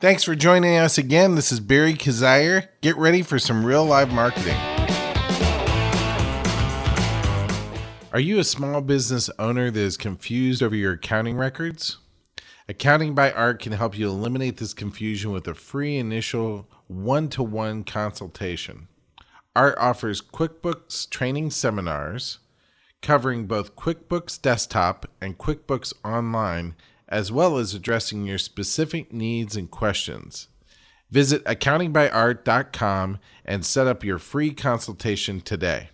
Thanks for joining us again. This is Barry Kazire. Get ready for some real live marketing. Are you a small business owner that is confused over your accounting records? Accounting by Art can help you eliminate this confusion with a free initial one-to-one consultation. Art offers QuickBooks training seminars covering both QuickBooks Desktop and QuickBooks Online, as well as addressing your specific needs and questions. Visit accountingbyart.com and set up your free consultation today.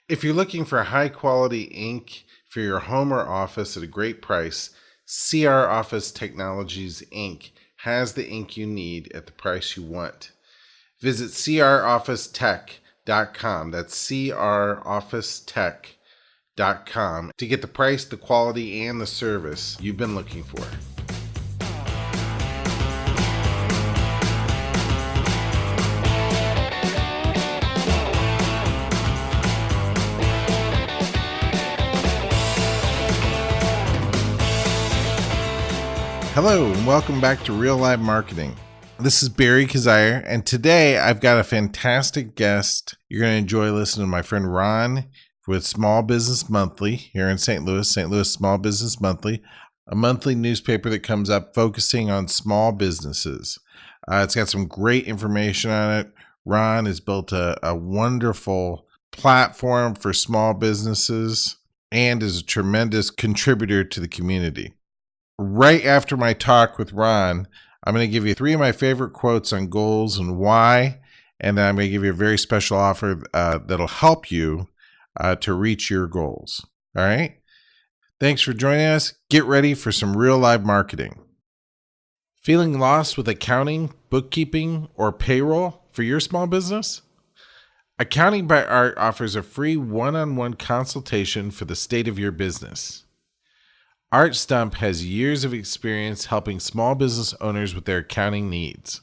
If you're looking for high-quality ink for your home or office at a great price, CR Office Technologies Inc. has the ink you need at the price you want. Visit crofficetech.com. That's crofficetech.com to get the price, the quality, and the service you've been looking for. Hello, and welcome back to Real Live Marketing. This is Barry Kazire, and today I've got a fantastic guest. You're going to enjoy listening to my friend Ron with Small Business Monthly here in St. Louis Small Business Monthly, a monthly newspaper that comes up focusing on small businesses. It's got some great information on it. Ron has built a wonderful platform for small businesses and is a tremendous contributor to the community. Right after my talk with Ron, I'm going to give you 3 of my favorite quotes on goals and why, and then I'm going to give you a very special offer that'll help you to reach your goals. All right? Thanks for joining us. Get ready for some real live marketing. Feeling lost with accounting, bookkeeping, or payroll for your small business? Accounting by Art offers a free one-on-one consultation for the state of your business. Art Stump has years of experience helping small business owners with their accounting needs.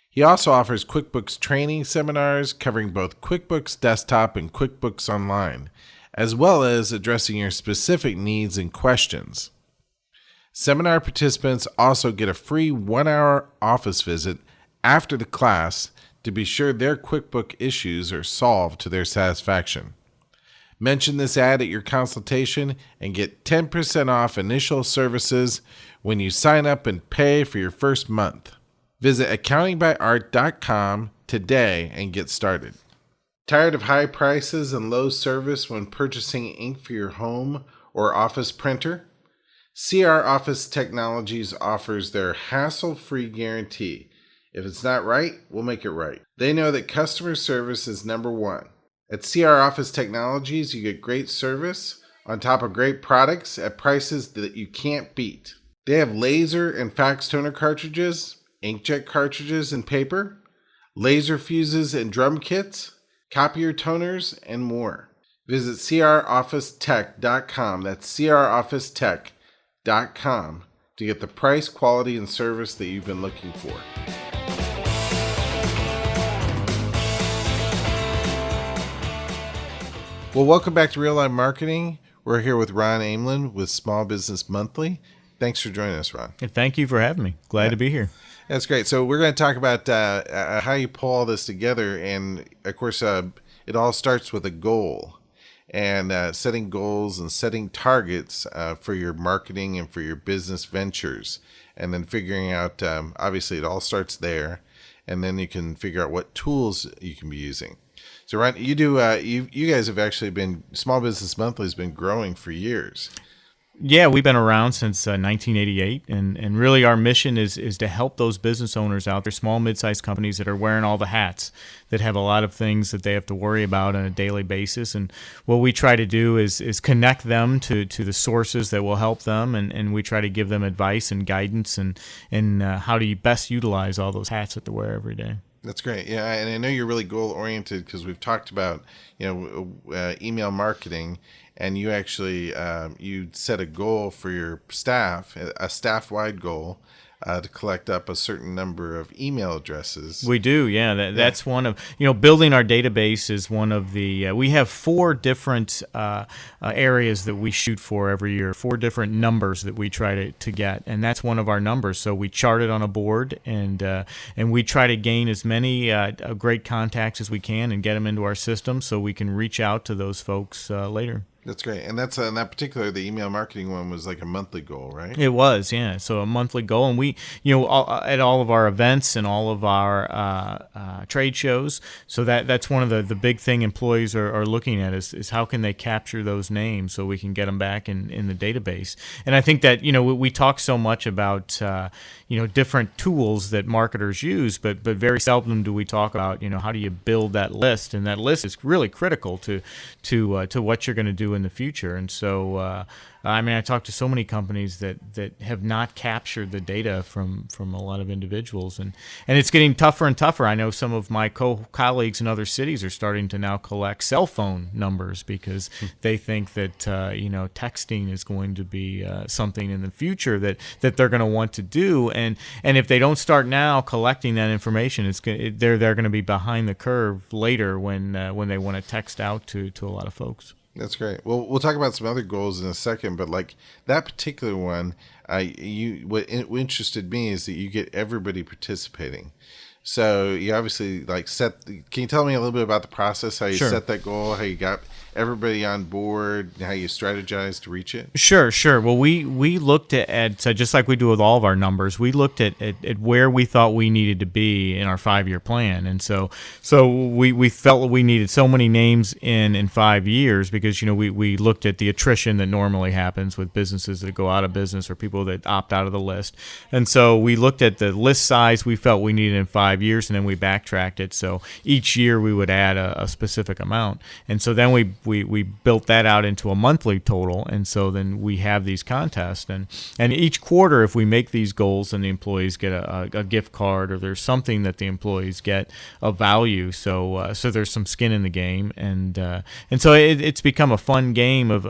He also offers QuickBooks training seminars covering both QuickBooks Desktop and QuickBooks Online, as well as addressing your specific needs and questions. Seminar participants also get a free 1-hour office visit after the class to be sure their QuickBook issues are solved to their satisfaction. Mention this ad at your consultation and get 10% off initial services when you sign up and pay for your first month. Visit accountingbyart.com today and get started. Tired of high prices and low service when purchasing ink for your home or office printer? CR Office Technologies offers their hassle-free guarantee. If it's not right, we'll make it right. They know that customer service is number one. At CR Office Technologies, you get great service on top of great products at prices that you can't beat. They have laser and fax toner cartridges, inkjet cartridges and paper, laser fuses and drum kits, copier toners, and more. Visit crofficetech.com. That's crofficetech.com to get the price, quality, and service that you've been looking for. Well, welcome back to Real Life Marketing. We're here with Ron Ameln with Small Business Monthly. Thanks for joining us, Ron. Thank you for having me. Glad to be here. That's great. So we're going to talk about how you pull all this together. And, of course, it all starts with a goal. And setting goals and setting targets for your marketing and for your business ventures. And then figuring out, obviously, it all starts there. And then you can figure out what tools you can be using. So, Ron, you guys have actually been, Small Business Monthly has been growing for years. Yeah, we've been around since 1988, and really our mission is to help those business owners out there, small, mid-sized companies that are wearing all the hats, that have a lot of things that they have to worry about on a daily basis. And what we try to do is connect them to the sources that will help them, and we try to give them advice and guidance and how do you best utilize all those hats that they wear every day. That's great. Yeah, and I know you're really goal-oriented because we've talked about, email marketing, and you actually you set a goal for your staff, a staff-wide goal to collect up a certain number of email addresses. We do, yeah. That's one of, building our database is one of the, we have 4 different areas that we shoot for every year, 4 different numbers that we try to get, and that's one of our numbers. So we chart it on a board, and we try to gain as many great contacts as we can and get them into our system so we can reach out to those folks later. That's great. And that's in that particular, the email marketing one was like a monthly goal, right? It was, yeah. So a monthly goal. And we, at all of our events and all of our trade shows, so that's one of the big thing employees are looking at is how can they capture those names so we can get them back in the database. And I think that, we talk so much about, different tools that marketers use, but very seldom do we talk about, how do you build that list? And that list is really critical to what you're going to do in the future. And so, I talk to so many companies that have not captured the data from a lot of individuals, and it's getting tougher and tougher. I know some of my colleagues in other cities are starting to now collect cell phone numbers because they think that texting is going to be something in the future that they're going to want to do, and if they don't start now collecting that information, they're going to be behind the curve later when they want to text out to a lot of folks. That's great. Well, we'll talk about some other goals in a second, but like that particular one, what interested me is that you get everybody participating. So you obviously can you tell me a little bit about the process, how you Sure. set that goal, how you got everybody on board, how you strategize to reach it? Sure. Well, we looked at just like we do with all of our numbers, we looked at where we thought we needed to be in our 5-year plan. And so we felt that we needed so many names in 5 years because, we looked at the attrition that normally happens with businesses that go out of business or people that opt out of the list. And so we looked at the list size we felt we needed in 5 years, and then we backtracked it. So each year we would add a specific amount. And so then we built that out into a monthly total, and so then we have these contests, and each quarter if we make these goals, then the employees get a gift card, or there's something that the employees get of value. So there's some skin in the game, and so it's become a fun game of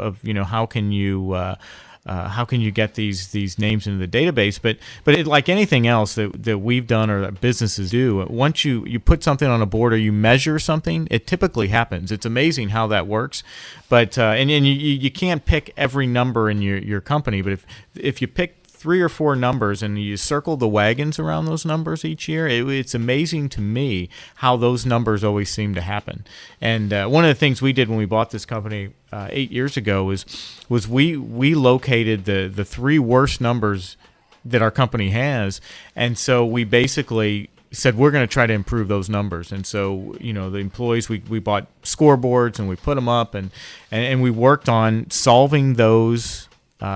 how can you get these names into the database? But like anything else that we've done or that businesses do, once you put something on a board or you measure something, it typically happens. It's amazing how that works. But and you can't pick every number in your company. But if you pick 3 or 4 numbers and you circle the wagons around those numbers each year, it's amazing to me how those numbers always seem to happen. And one of the things we did when we bought this company 8 years ago was we located the 3 worst numbers that our company has, and so we basically said we're going to try to improve those numbers. And so the employees, we bought scoreboards and we put them up, and we worked on solving those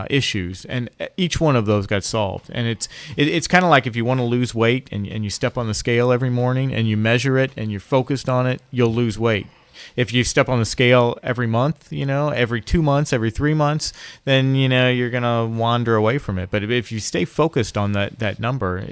issues, and each one of those got solved. And it's kind of like if you want to lose weight and you step on the scale every morning and you measure it and you're focused on it, you'll lose weight. If you step on the scale every month, every 2 months, every 3 months, then you're gonna wander away from it. But if you stay focused on that number,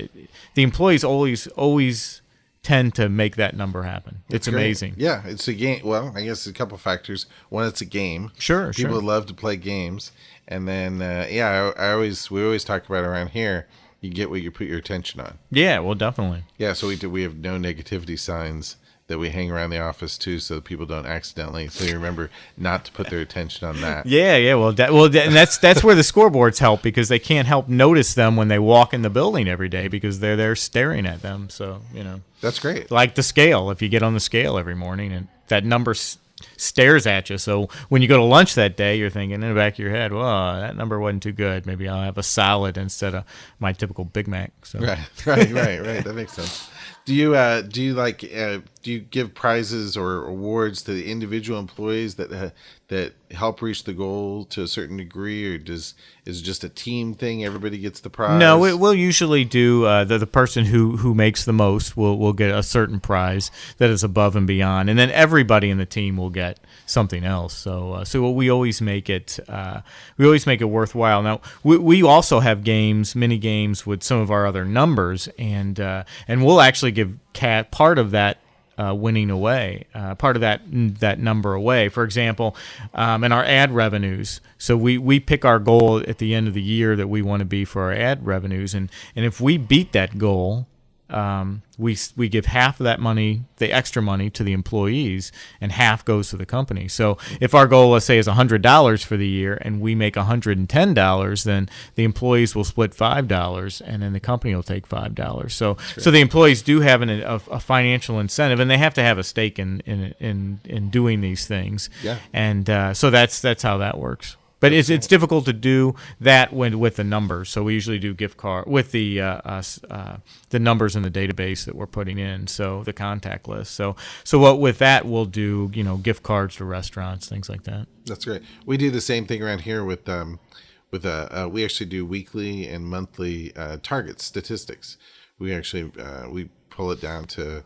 the employees always tend to make that number happen. It's amazing. Yeah, it's a game. Well, I guess a couple factors. One, it's a game. Sure. People love to play games. And then, we always talk about around here, you get what you put your attention on. Yeah, well, definitely. Yeah, so we have no negativity signs that we hang around the office too, so that people don't accidentally. So you remember not to put their attention on that. Yeah. Well, and that's where the scoreboards help, because they can't help notice them when they walk in the building every day because they're there staring at them. So that's great. Like the scale, if you get on the scale every morning and that number stares at you. So when you go to lunch that day, you're thinking in the back of your head, well, that number wasn't too good. Maybe I'll have a salad instead of my typical Big Mac. So. Right. That makes sense. Do you give prizes or awards to the individual employees that help reach the goal to a certain degree, or is it just a team thing? Everybody gets the prize? No, we'll usually do the person who makes the most will get a certain prize that is above and beyond, and then everybody in the team will get something else. So we always make it worthwhile. Now we also have mini games with some of our other numbers, and we'll actually give part of that winning away, part of that number away. For example, in our ad revenues, so we pick our goal at the end of the year that we want to be for our ad revenues, and if we beat that goal, we give half of that money, the extra money, to the employees, and half goes to the company. So if our goal, let's say, is $100 for the year, and we make $110, then the employees will split $5, and then the company will take $5. So the employees do have a financial incentive, and they have to have a stake in doing these things. Yeah. And so that's how that works. But it's difficult to do that with the numbers. So we usually do gift card with the numbers in the database that we're putting in. So the contact list. So what with that we'll do, gift cards to restaurants, things like that. That's great. We do the same thing around here with we actually do weekly and monthly target statistics. We actually we pull it down to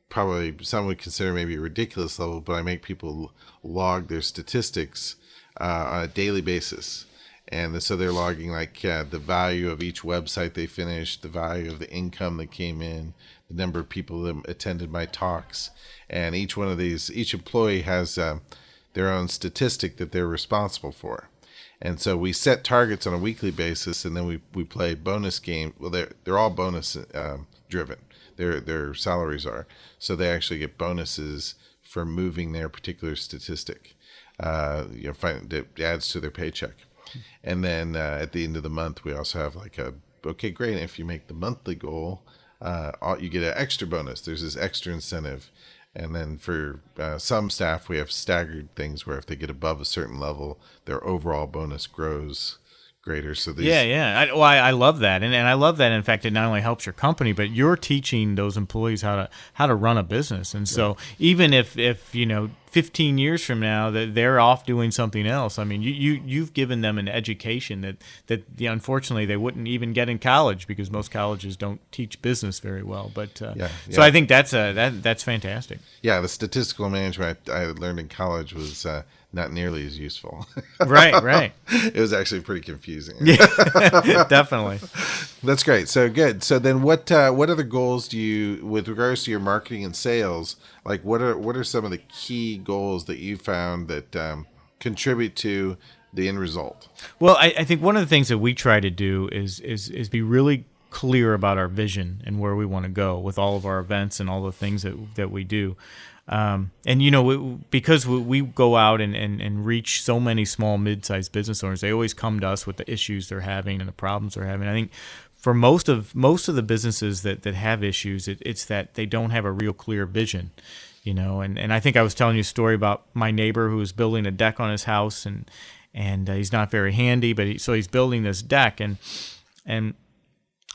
probably some would consider maybe a ridiculous level, but I make people log their statistics on a daily basis. And so they're logging the value of each website they finished, the value of the income that came in, the number of people that attended my talks. And each employee has their own statistic that they're responsible for. And so we set targets on a weekly basis, and then we play bonus game. Well, they're all bonus driven. Their salaries are. So they actually get bonuses for moving their particular statistic. It adds to their paycheck. And then at the end of the month, we also have okay, great. If you make the monthly goal, you get an extra bonus. There's this extra incentive. And then for some staff, we have staggered things where if they get above a certain level, their overall bonus grows greater. So I love that, and I love that. In fact, it not only helps your company, but you're teaching those employees how to run a business. And so even if 15 years from now that they're off doing something else, I mean, you've given them an education that unfortunately they wouldn't even get in college, because most colleges don't teach business very well. But so I think that's fantastic. Yeah, the statistical management I learned in college was not nearly as useful. Right. It was actually pretty confusing. Yeah, definitely. That's great. So good. So then what other goals do you, with regards to your marketing and sales, what are some of the key goals that you found that contribute to the end result? Well, I think one of the things that we try to do is be really clear about our vision and where we want to go with all of our events and all the things that we do. Because we go out and reach so many small, mid-sized business owners, they always come to us with the issues they're having and the problems they're having. I think for most of the businesses that have issues, it's that they don't have a real clear vision, and I think I was telling you a story about my neighbor who was building a deck on his house, and he's not very handy, but he's building this deck, and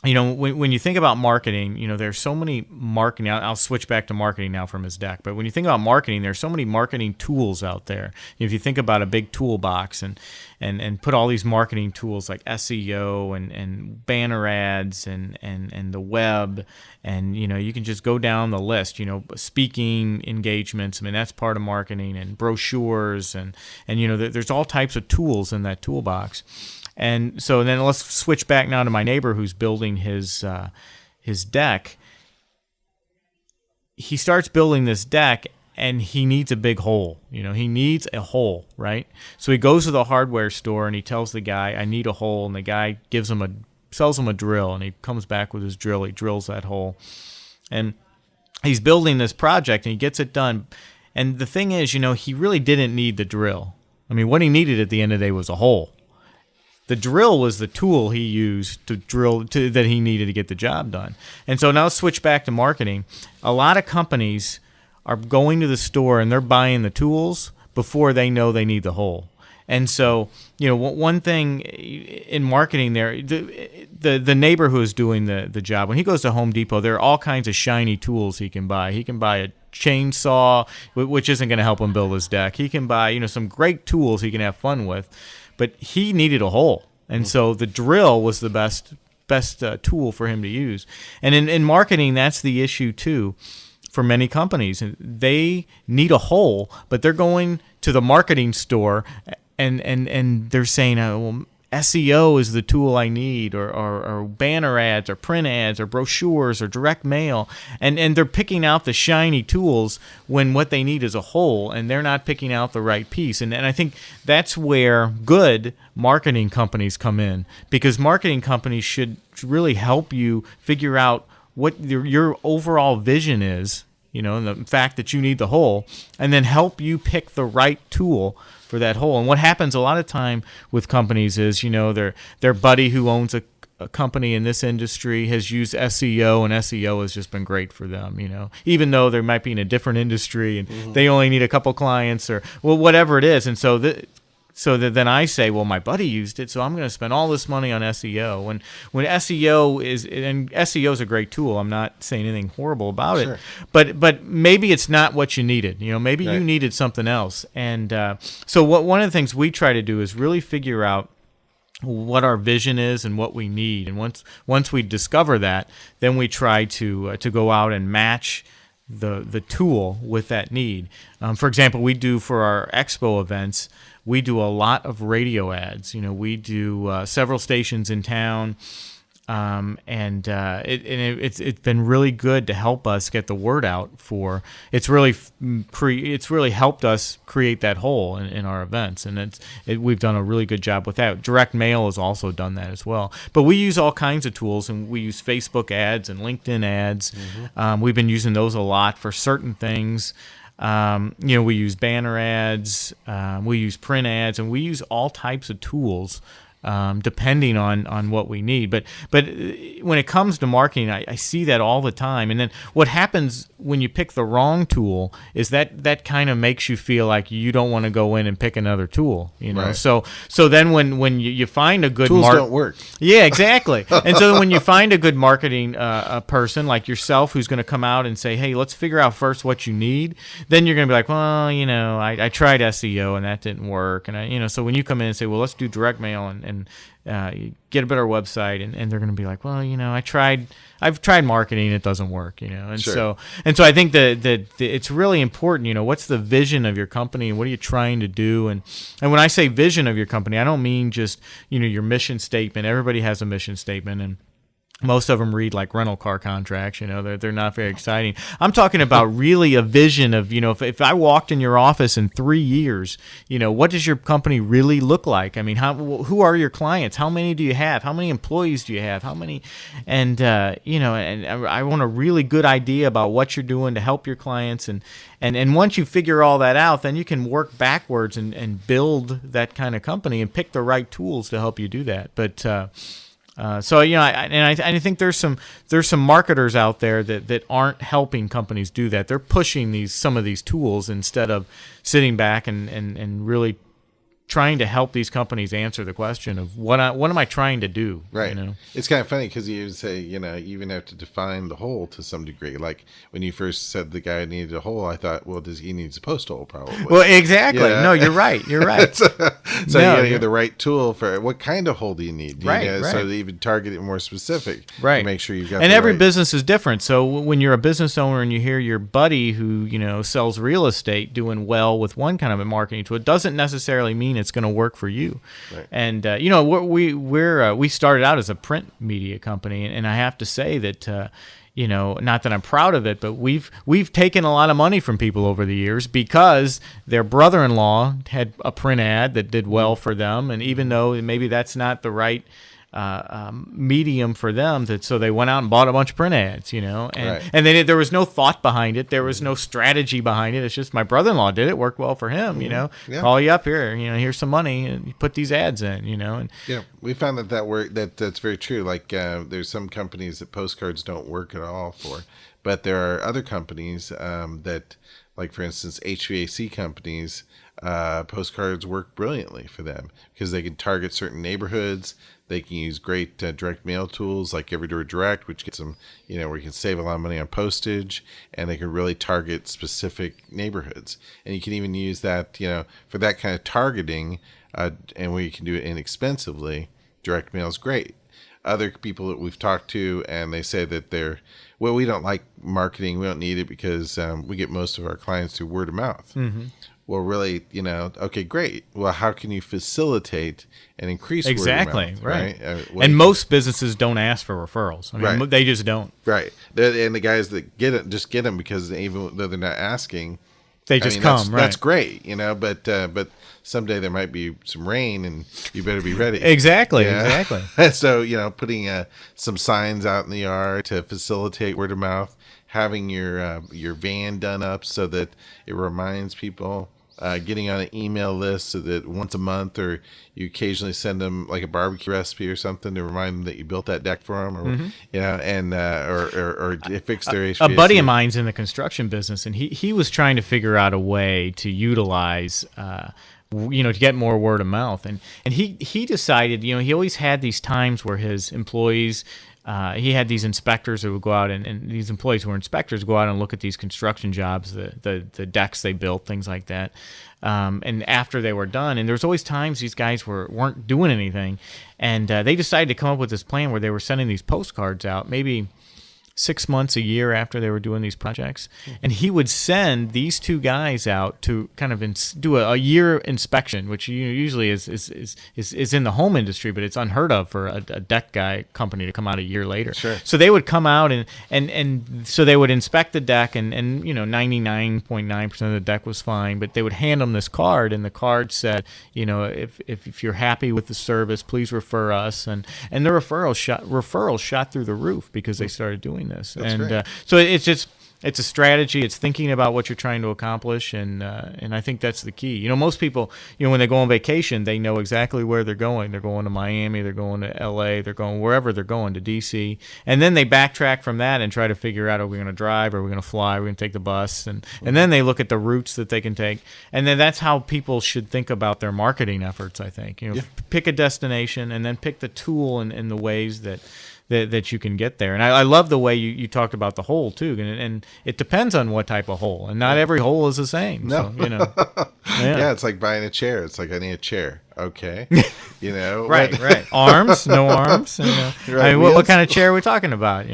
when you think about marketing, there's so many marketing. I'll switch back to marketing now from his deck. But when you think about marketing, there's so many marketing tools out there. If you think about a big toolbox and put all these marketing tools like SEO and banner ads and the web, and you can just go down the list. Speaking engagements. I mean, that's part of marketing, and brochures, and there's all types of tools in that toolbox. And so then let's switch back now to my neighbor who's building his deck. He starts building this deck, and he needs a big hole. He needs a hole, right? So he goes to the hardware store and he tells the guy, "I need a hole," and the guy sells him a drill, and he comes back with his drill. He drills that hole, and he's building this project, and he gets it done. And the thing is, he really didn't need the drill. I mean, what he needed at the end of the day was a hole. The drill was the tool he used to drill that he needed to get the job done. And so now let's switch back to marketing. A lot of companies are going to the store and they're buying the tools before they know they need the hole. And so, one thing in marketing there, the neighbor who is doing the job, when he goes to Home Depot, there are all kinds of shiny tools he can buy. He can buy a chainsaw, which isn't going to help him build his deck. He can buy, some great tools he can have fun with. But he needed a hole, and so the drill was the best tool for him to use. And in marketing, that's the issue too for many companies. They need a hole, but they're going to the marketing store and they're saying, SEO is the tool I need, or banner ads, or print ads, or brochures, or direct mail, and they're picking out the shiny tools when what they need is a whole, and they're not picking out the right piece. And I think that's where good marketing companies come in, because marketing companies should really help you figure out what your overall vision is, and the fact that you need the whole, and then help you pick the right tool for that whole. And what happens a lot of time with companies is, their buddy who owns a company in this industry has used SEO, and SEO has just been great for them, even though they might be in a different industry and they only need a couple clients, or whatever it is. And so then I say, well, my buddy used it, so I'm going to spend all this money on SEO. When SEO is a great tool. I'm not saying anything horrible about it, but maybe it's not what you needed. Maybe you needed something else. And so one of the things we try to do is really figure out what our vision is and what we need. And once we discover that, then we try to go out and match the tool with that need. For example, we do for our expo events, we do a lot of radio ads. We do several stations in town, and it's been really good to help us get the word out for. It's really helped us create that whole in our events, and we've done a really good job with that. Direct mail has also done that as well. But we use all kinds of tools, and we use Facebook ads and LinkedIn ads. We've been using those a lot for certain things. We use banner ads, we use print ads, and we use all types of tools depending on what we need. But when it comes to marketing, I see that all the time. And then what happens when you pick the wrong tool is that kind of makes you feel like you don't want to go in and pick another tool. Right. So then when you find a good tools don't work. Yeah, exactly. And so when you find a good marketing person like yourself who's going to come out and say, hey, let's figure out first what you need, then you're going to be like, well, I tried SEO and that didn't work. And so when you come in and say, well, let's do direct mail and get a better website, and they're going to be like, well, I've tried marketing, it doesn't work, and so I think that it's really important, what's the vision of your company and what are you trying to do, and when I say vision of your company, I don't mean just your mission statement. Everybody has a mission statement, and most of them read like rental car contracts, they're not very exciting. I'm talking about really a vision of, if I walked in your office in 3 years, what does your company really look like? I mean, who are your clients? How many do you have? How many employees do you have? How many? And, and I want a really good idea about what you're doing to help your clients. And once you figure all that out, then you can work backwards and build that kind of company and pick the right tools to help you do that. But, I think there's some marketers out there that aren't helping companies do that. They're pushing some of these tools instead of sitting back and really trying to help these companies answer the question of what am I trying to do? Right. It's kind of funny because you say, you even have to define the whole to some degree. Like when you first said the guy needed a hole, I thought, well, he needs a post hole probably. Well, exactly. Yeah. No, you're right. You're right. so you got to get the right tool for what kind of hole do you need? Right. So to even target it more specific. Right. To make sure you've got and every right. business is different. So when you're a business owner and you hear your buddy who, sells real estate doing well with one kind of a marketing tool, it doesn't necessarily mean it's going to work for you. Right. And we started out as a print media company, and I have to say that not that I'm proud of it, but we've taken a lot of money from people over the years because their brother-in-law had a print ad that did well for them, and even though maybe that's not the right medium for them, so they went out and bought a bunch of print ads, and there was no thought behind it, there was no strategy behind it. It's just my brother-in-law did it, worked well for him, call you up here, here's some money, and you put these ads in, and we found that's very true. Like there's some companies that postcards don't work at all for, but there are other companies that, like for instance, HVAC companies, postcards work brilliantly for them because they can target certain neighborhoods. They can use great direct mail tools like Everydoor Direct, which gets them, where you can save a lot of money on postage, and they can really target specific neighborhoods. And you can even use that, for that kind of targeting, and where you can do it inexpensively. Direct mail is great. Other people that we've talked to, and they say that we don't like marketing, we don't need it because we get most of our clients through word of mouth. Mm-hmm. well, really, okay, great. Well, how can you facilitate and increase Exactly, word of mouth, right. What And you most businesses don't ask for referrals. I mean, Right. they just don't. right. And the guys that get it just get them because even though they're not asking, They I just mean, come, right. that's great, but someday there might be some rain and you better be ready. Exactly, Yeah. exactly. So, putting some signs out in the yard to facilitate word of mouth, having your van done up so that it reminds people, getting on an email list so that once a month or you occasionally send them like a barbecue recipe or something to remind them that you built that deck for them, or and or fix their HVAC. A buddy of mine's in the construction business, and he was trying to figure out a way to utilize to get more word of mouth, and he decided, he always had these times where his employees, he had these inspectors who would go out, and these employees who were inspectors go out and look at these construction jobs, the decks they built, things like that. And after they were done, and there's always times these guys weren't doing anything, and they decided to come up with this plan where they were sending these postcards out, maybe 6 months, a year after they were doing these projects, and he would send these two guys out to kind of do a year inspection, which usually is in the home industry, but it's unheard of for a deck guy company to come out a year later. Sure. So they would come out and so they would inspect the deck, and 99.9% of the deck was fine, but they would hand them this card, and the card said, if you're happy with the service, please refer us, and the referrals shot through the roof because they started doing this. That's and great. So it's a strategy. It's thinking about what you're trying to accomplish, and I think that's the key. Most people, when they go on vacation, they know exactly where they're going. They're going to Miami, they're going to LA, they're going wherever they're going, to DC, and then they backtrack from that and try to figure out, are we going to drive, are we going to fly, are we going to take the bus, and then they look at the routes that they can take, and then that's how people should think about their marketing efforts. I think pick a destination and then pick the tool and the ways that you can get there. And I love the way you talked about the hole too, and it depends on what type of hole, and not every hole is the same. No. So, Yeah, it's like buying a chair. It's like, I need a chair. Okay. Right. Arms, no arms. Right, what kind of chair are we talking about?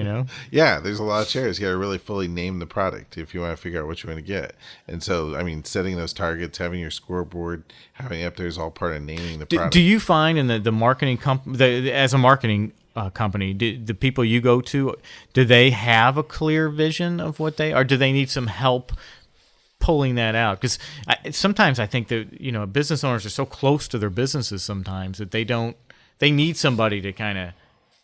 Yeah, there's a lot of chairs. You got to really fully name the product if you want to figure out what you want to get. And so, setting those targets, having your scoreboard, having it up there is all part of naming the product. Do you find in the marketing as a marketing company, the people you go to, do they have a clear vision of what or do they need some help pulling that out? Because sometimes I think that business owners are so close to their businesses sometimes that they need somebody to kind of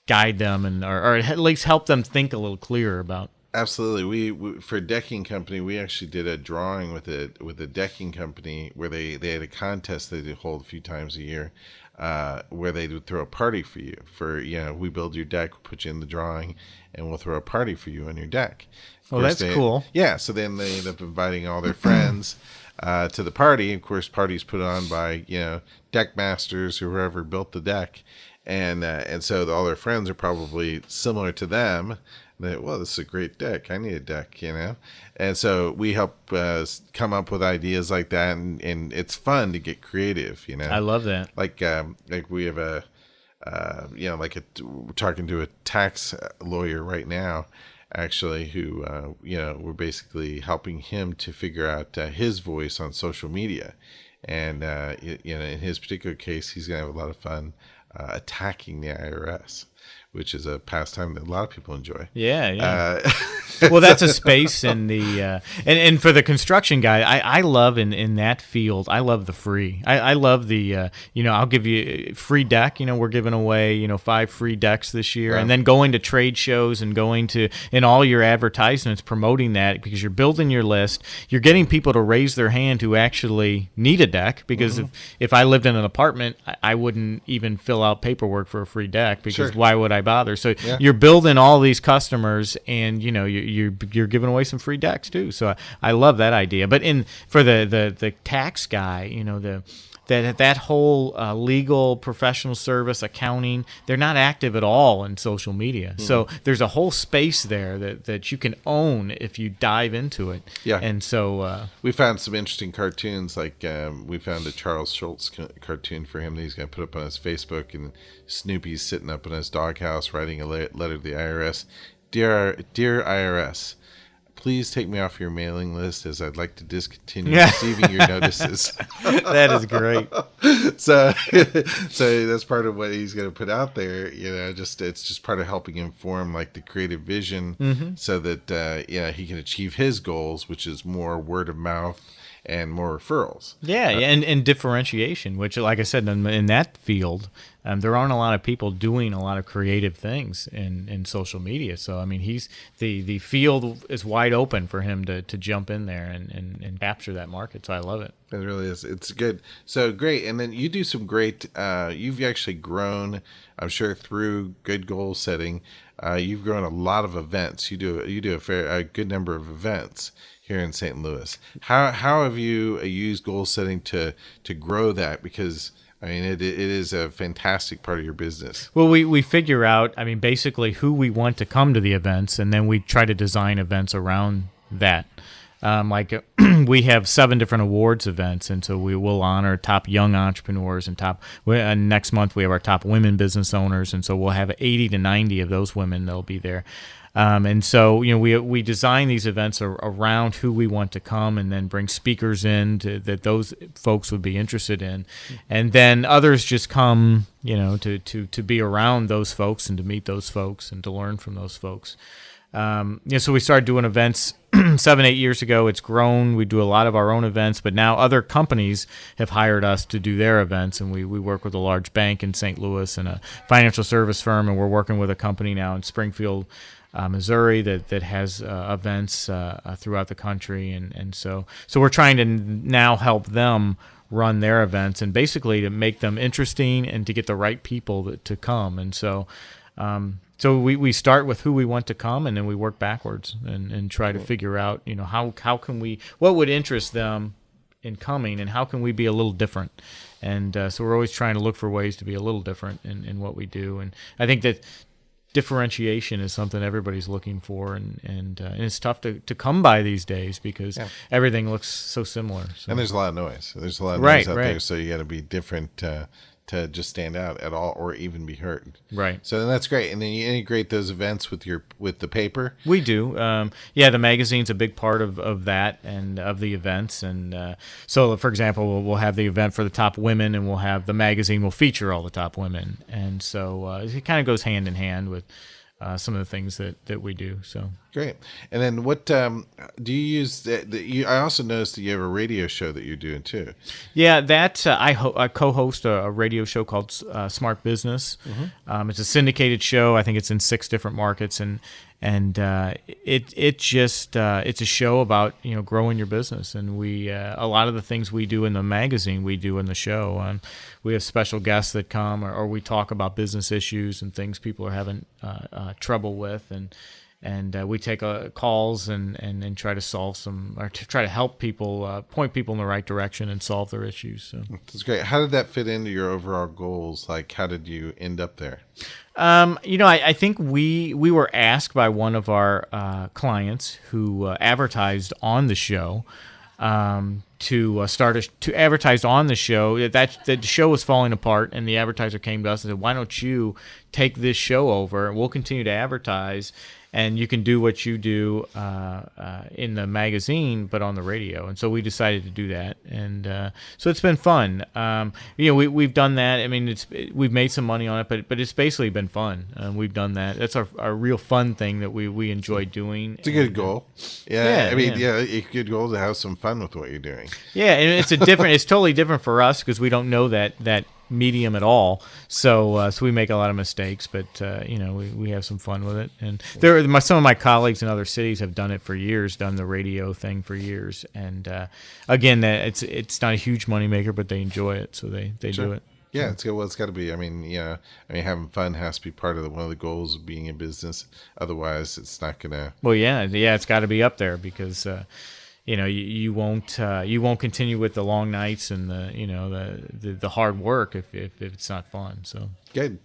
guide them or at least help them think a little clearer about. Absolutely. We for a decking company, we actually did a drawing with a decking company where they had a contest they did hold a few times a year, where they would throw a party for you. We build your deck, we'll put you in the drawing, and we'll throw a party for you on your deck. Oh, that's cool. Yeah. So then they end up inviting all their friends to the party. Of course, parties put on by deck masters or whoever built the deck, and so all their friends are probably similar to them. Well, this is a great deck. I need a deck, And so we help come up with ideas like that, and it's fun to get creative, I love that. Like we have we're talking to a tax lawyer right now, actually, who, we're basically helping him to figure out his voice on social media. And, in his particular case, he's going to have a lot of fun attacking the IRS, which is a pastime that a lot of people enjoy. Yeah. Well, that's a space in the and for the construction guy, I love in that field. I love the free. I love the I'll give you a free deck. We're giving away 5 free decks this year, Right. And then going to trade shows and going to in all your advertisements promoting that, because you're building your list. You're getting people to raise their hand who actually need a deck, because if I lived in an apartment, I wouldn't even fill out paperwork for a free deck, because Sure. why would I bother? So Yeah. you're building all these customers, and you're giving away some free decks too. So I love that idea. But for the tax guy, that whole legal, professional service, accounting, they're not active at all in social media. So there's a whole space there that you can own if you dive into it. Yeah. And so we found some interesting cartoons. Like we found a Charles Schultz cartoon for him that he's going to put up on his Facebook, and Snoopy's sitting up in his doghouse writing a letter to the IRS. Dear IRS, please take me off your mailing list, as I'd like to discontinue receiving your notices. That is great. So that's part of what he's going to put out there. It's just part of helping inform like the creative vision, so that he can achieve his goals, which is more word of mouth and more referrals. Yeah, and differentiation, which, like I said, in that field, there aren't a lot of people doing a lot of creative things in social media. So, I mean, the field is wide open for him to jump in there and capture that market. So I love it. It really is. It's good. So great. And then you do some great, you've actually grown, I'm sure, through good goal setting. You've grown a lot of events. You do a good number of events here in St. Louis. How have you used goal setting to grow that? Because I mean, it is a fantastic part of your business. Well, we figure out, I mean, basically who we want to come to the events, and then we try to design events around that. We have 7 different awards events, and so we will honor top young entrepreneurs and next month we have our top women business owners, and so we'll have 80 to 90 of those women that'll be there. And so, we design these events around who we want to come, and then bring speakers in that those folks would be interested in. And then others just come, to be around those folks and to meet those folks and to learn from those folks. So we started doing events 7-8 years ago. It's grown. We do a lot of our own events, but now other companies have hired us to do their events, and we work with a large bank in St. Louis and a financial service firm, and we're working with a company now in Springfield, Missouri that has events throughout the country, and so we're trying to now help them run their events, and basically to make them interesting and to get the right people to come. And so we start with who we want to come, and then we work backwards and try to figure out how can we, what would interest them in coming, and how can we be a little different. And so we're always trying to look for ways to be a little different in what we do. And I think that differentiation is something everybody's looking for, and it's tough to come by these days because everything looks so similar. So. And there's a lot of noise. There's a lot of noise out there, so you got to be different to just stand out at all, or even be heard. Right. So that's great. And then you integrate those events with the paper. We do. The magazine's a big part of that and of the events. And so, for example, we'll have the event for the top women, and we'll have the magazine will feature all the top women. And so it kind of goes hand in hand with some of the things that we do. So great. And then what do you use? I also noticed that you have a radio show that you're doing too. Yeah, that I co-host a radio show called Smart Business. Mm-hmm. It's a syndicated show. I think it's in 6 different markets, and it's a show about growing your business, and we a lot of the things we do in the magazine we do in the show. We have special guests that come, or we talk about business issues and things people are having trouble with, and we take calls and try to solve some, or to try to help people, point people in the right direction and solve their issues. So that's great. How did that fit into your overall goals? Like, how did you end up there? I think we were asked by one of our clients who advertised on the show to advertise on the show. That the show was falling apart, and the advertiser came to us and said, "Why don't you take this show over, and we'll continue to advertise, and you can do what you do in the magazine, but on the radio." And so we decided to do that, and so it's been fun. We've done that. I mean, we've made some money on it, but it's basically been fun. We've done that. That's our real fun thing that we enjoy doing. It's a good goal. Yeah, it's a good goal to have some fun with what you're doing. Yeah, and it's totally different for us because we don't know that medium at all, so we make a lot of mistakes, but we have some fun with it. And some of my colleagues in other cities have done it for years, done the radio thing for years, and again, it's not a huge moneymaker, but they enjoy it, so they Sure. do it. Yeah, it's got to be. I mean, having fun has to be part of one of the goals of being in business. Otherwise, it's not gonna. Well, yeah, it's got to be up there because. You won't continue with the long nights and the hard work if it's not fun. So good.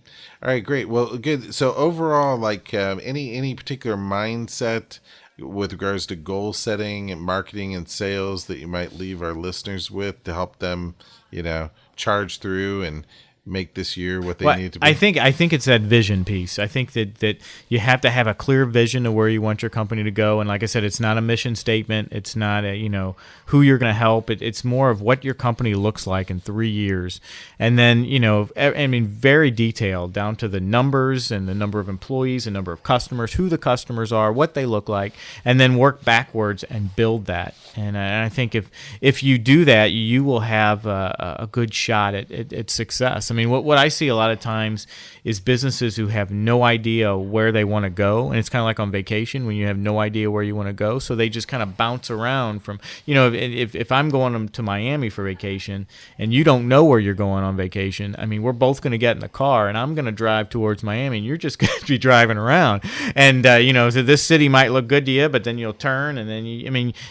All right, great. Well, good. So overall, like any particular mindset with regards to goal setting and marketing and sales that you might leave our listeners with to help them, charge through make this year what they Well, need to be? I think it's that vision piece. I think that you have to have a clear vision of where you want your company to go. And like I said, it's not a mission statement. It's not who you're going to help. It's more of what your company looks like in 3 years. And then, I mean, very detailed down to the numbers and the number of employees, the number of customers, who the customers are, what they look like, and then work backwards and build that. And I think if you do that, you will have a good shot at success. I mean, what I see a lot of times is businesses who have no idea where they want to go, and it's kind of like on vacation when you have no idea where you want to go, so they just kind of bounce around from, if I'm going to Miami for vacation and you don't know where you're going on vacation, I mean, we're both going to get in the car and I'm going to drive towards Miami and you're just going to be driving around, and so this city might look good to you, but then you'll turn and then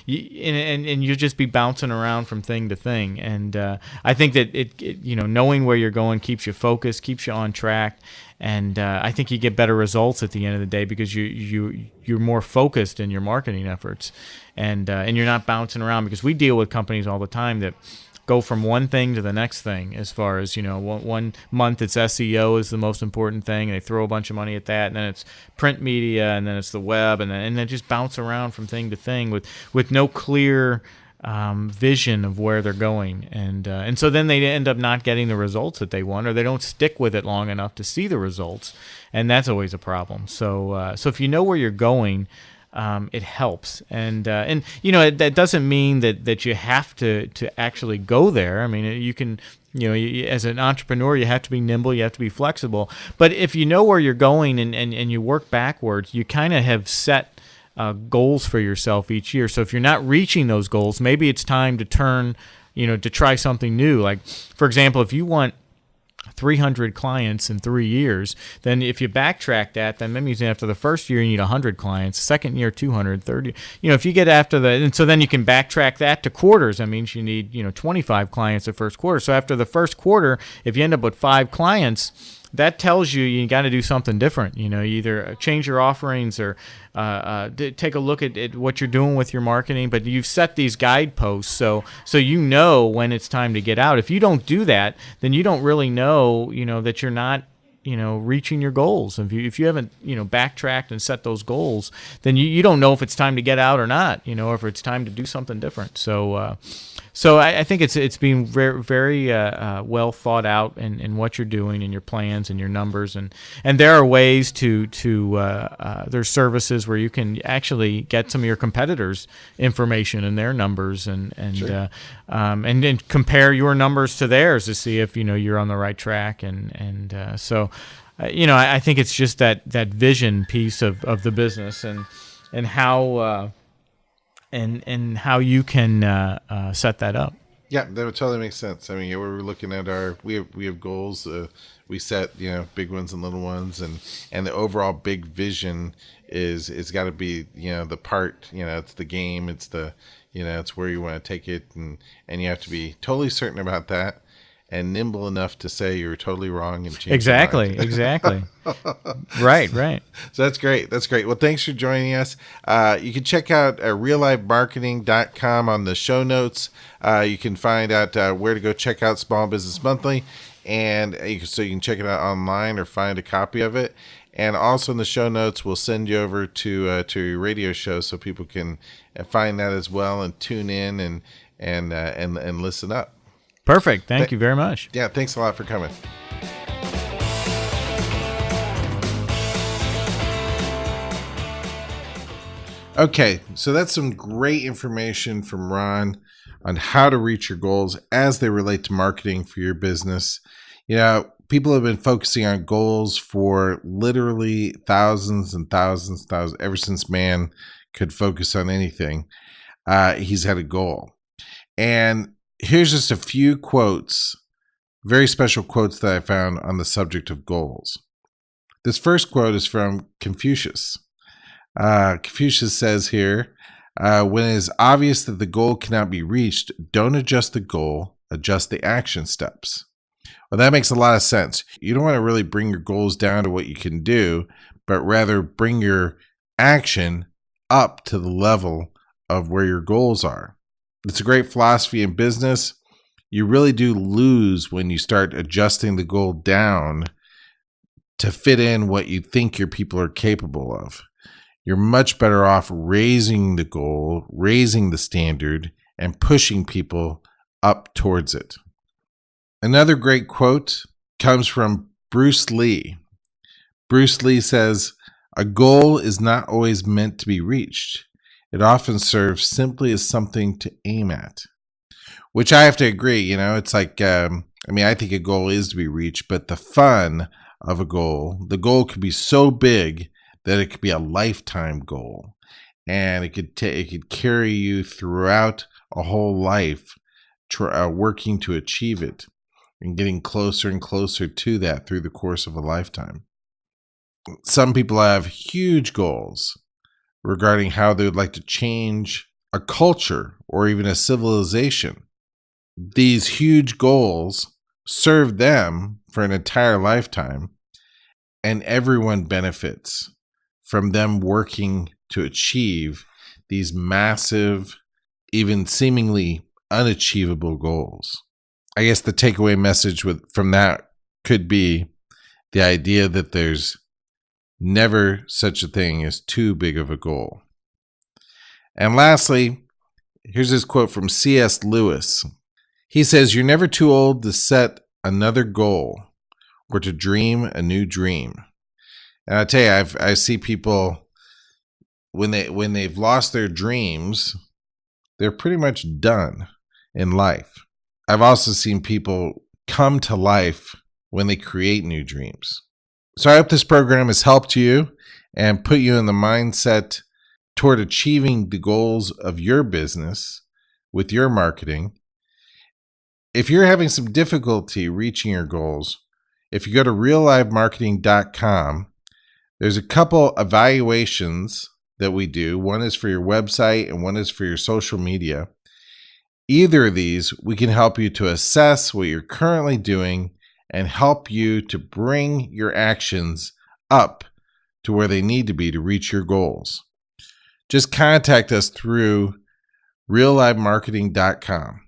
you'll just be bouncing around from thing to thing. And I think that knowing where you're going keeps you focused, keeps you on track, and I think you get better results at the end of the day because you're more focused in your marketing efforts, and you're not bouncing around, because we deal with companies all the time that go from one thing to the next thing. As far as, one month it's SEO is the most important thing, and they throw a bunch of money at that, and then it's print media, and then it's the web, and then just bounce around from thing to thing with no clear vision of where they're going, and so then they end up not getting the results that they want, or they don't stick with it long enough to see the results, and that's always a problem. So if you know where you're going, it helps, and that doesn't mean that you have to actually go there. I mean, you can. As an entrepreneur, you have to be nimble, you have to be flexible. But if you know where you're going and you work backwards, you kind of have set goals for yourself each year. So if you're not reaching those goals, maybe it's time to turn, to try something new. Like, for example, if you want 300 clients in 3 years, then if you backtrack that means after the first year you need 100 clients, second year 200, third year, if you get after and so then you can backtrack that to quarters. That means you need 25 clients the first quarter. So after the first quarter, if you end up with 5 clients, that tells you got to do something different. You either change your offerings or take a look at what you're doing with your marketing. But you've set these guideposts, so when it's time to get out. If you don't do that, then you don't really know that you're not reaching your goals. If you haven't backtracked and set those goals, then you don't know if it's time to get out or not. Or if it's time to do something different. So I think it's being very, very well thought out in what you're doing and your plans and your numbers, and there are ways to there's services where you can actually get some of your competitors' information and their numbers, and Sure. And then compare your numbers to theirs to see if you're on the right track, and so I think it's just that vision piece of the business and how. And how you can set that up. Yeah, that would totally make sense. I mean, we're looking at we have goals. We set big ones and little ones, and the overall big vision is got to be the part. It's the game. It's it's where you want to take it, and you have to be totally certain about that, and nimble enough to say you're totally wrong and change Exactly. Right. So that's great. Well, thanks for joining us. You can check out reallifemarketing.com on the show notes. You can find out where to go check out Small Business Monthly, and so you can check it out online or find a copy of it. And also in the show notes, we'll send you over to your radio show so people can find that as well and tune in and listen up. Perfect. Thank you very much. Yeah, thanks a lot for coming. Okay, so that's some great information from Ron on how to reach your goals as they relate to marketing for your business. People have been focusing on goals for literally thousands and thousands, ever since man could focus on anything. He's had a goal. And here's just a few quotes, very special quotes that I found on the subject of goals. This first quote is from Confucius. Confucius says here, when it is obvious that the goal cannot be reached, don't adjust the goal, adjust the action steps. Well, that makes a lot of sense. You don't want to really bring your goals down to what you can do, but rather bring your action up to the level of where your goals are. It's a great philosophy in business. you really do lose when you start adjusting the goal down to fit in what you think your people are capable of. You're much better off raising the goal, raising the standard, and pushing people up towards it. Another great quote comes from Bruce Lee. Bruce Lee says, "A goal is not always meant to be reached. It often serves simply as something to aim at." Which I have to agree. It's like, I think a goal is to be reached, but the fun of the goal could be so big that it could be a lifetime goal. And it could carry you throughout a whole life, working to achieve it and getting closer and closer to that through the course of a lifetime. Some people have huge goals regarding how they would like to change a culture or even a civilization. These huge goals serve them for an entire lifetime, and everyone benefits from them working to achieve these massive, even seemingly unachievable goals. I guess the takeaway message from that could be the idea that there's never such a thing as too big of a goal. And lastly, here's this quote from C.S. Lewis. He says, "You're never too old to set another goal or to dream a new dream." And I tell you, I see people when they've lost their dreams, they're pretty much done in life. I've also seen people come to life when they create new dreams. So I hope this program has helped you and put you in the mindset toward achieving the goals of your business with your marketing. If you're having some difficulty reaching your goals, if you go to reallivemarketing.com, there's a couple evaluations that we do. One is for your website and one is for your social media. Either of these, we can help you to assess what you're currently doing and help you to bring your actions up to where they need to be to reach your goals. Just contact us through reallivemarketing.com.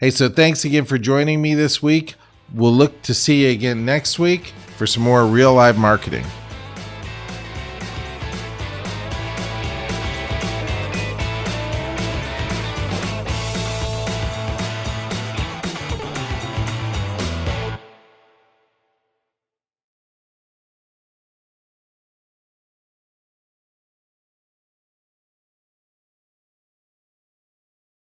Hey, so thanks again for joining me this week. We'll look to see you again next week for some more Real Live Marketing.